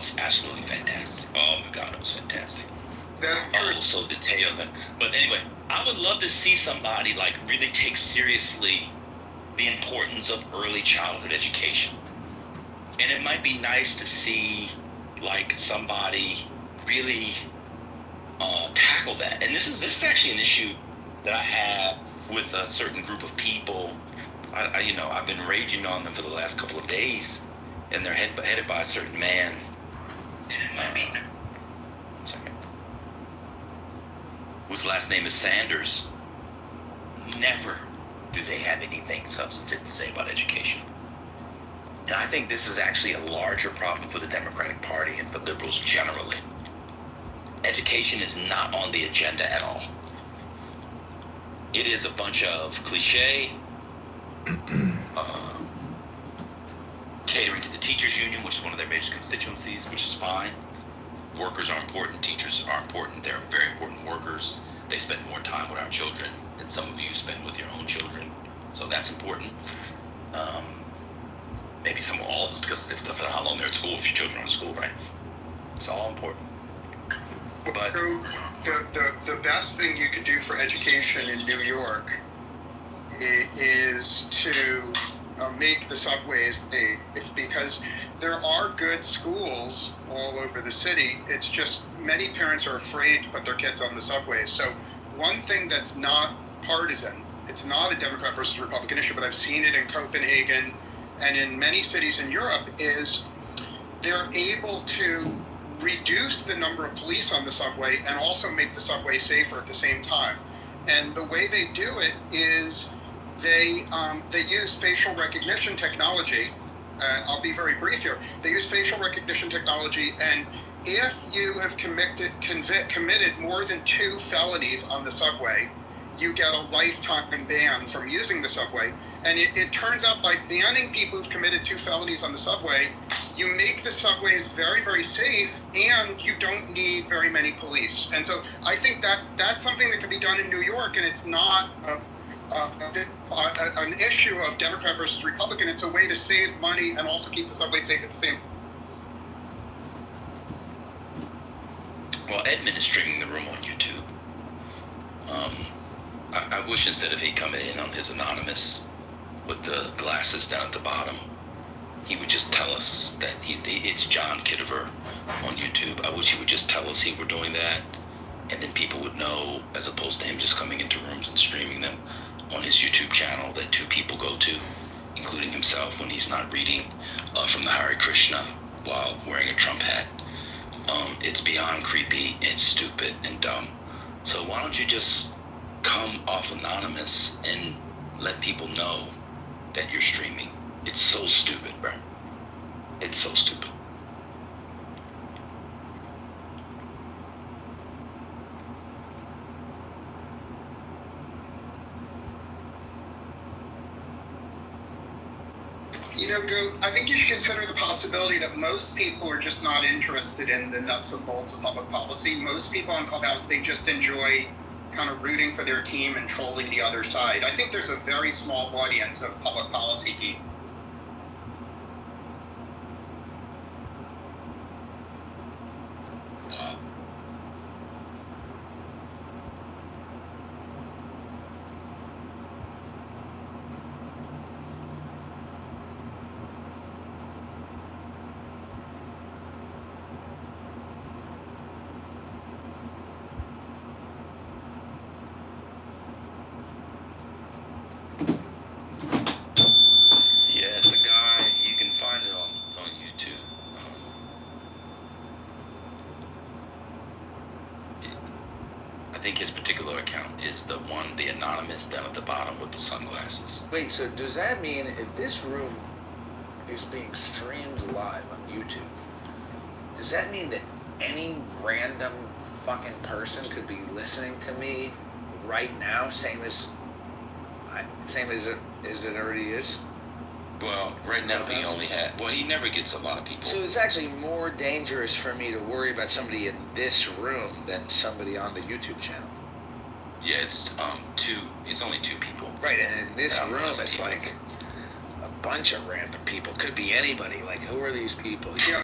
was absolutely fantastic. Oh my God, it was fantastic. That's Oh, so detailed. But anyway, I would love to see somebody like really take seriously the importance of early childhood education. And it might be nice to see like somebody really tackle that. And this is actually an issue that I have with a certain group of people. I've been raging on them for the last couple of days, and they're headed by a certain man. Second. Whose last name is Sanders. Never do they have anything substantive to say about education. And I think this is actually a larger problem for the Democratic Party and for liberals generally. Education is not on the agenda at all. It is a bunch of cliche, catering to the teachers union, which is one of their major constituencies, which is fine. Workers are important. Teachers are important. They're very important workers. They spend more time with our children than some of you spend with your own children. So that's important. Maybe all of us because of how long they're at school, if your children are in school, right? It's all important. But the best thing you could do for education in New York is to make the subways safe, because there are good schools all over the city. It's just many parents are afraid to put their kids on the subways. So one thing that's not partisan, it's not a Democrat versus Republican issue, but I've seen it in Copenhagen and in many cities in Europe, is they're able to reduce the number of police on the subway and also make the subway safer at the same time. And the way they do it is they use facial recognition technology. I'll be very brief here. They use facial recognition technology, and if you have committed more than 2 felonies on the subway, you get a lifetime ban from using the subway. And it turns out by banning people who've committed 2 felonies on the subway, you make the subways very, very safe, and you don't need very many police. And so I think that's something that can be done in New York, and it's not an issue of Democrat versus Republican. It's a way to save money and also keep the subway safe at the same time. Well, Edmund is streaming the room on YouTube. I wish instead of he coming in on his anonymous with the glasses down at the bottom, he would just tell us that it's John Kitover on YouTube. I wish he would just tell us he were doing that, and then people would know, as opposed to him just coming into rooms and streaming them on his YouTube channel that 2 people go to, including himself, when he's not reading from the Hare Krishna while wearing a Trump hat. It's beyond creepy, it's stupid and dumb. So why don't you just come off anonymous and let people know that you're streaming? It's so stupid, bro. It's so stupid. I think you should consider the possibility that most people are just not interested in the nuts and bolts of public policy. Most people on Clubhouse, they just enjoy kind of rooting for their team and trolling the other side. I think there's a very small audience of public policy people. Yeah, it's a guy. You can find it on YouTube. I think his particular account is the anonymous down at the bottom with the sunglasses. Wait, so does that mean if this room is being streamed live on YouTube, does that mean that any random fucking person could be listening to me right now, same as it already is? Well, right now he never gets a lot of people. So it's actually more dangerous for me to worry about somebody in this room than somebody on the YouTube channel. Yeah, it's only 2 people. Right, and in this room it's like a bunch of random people. Could be anybody. Like, who are these people? Yeah.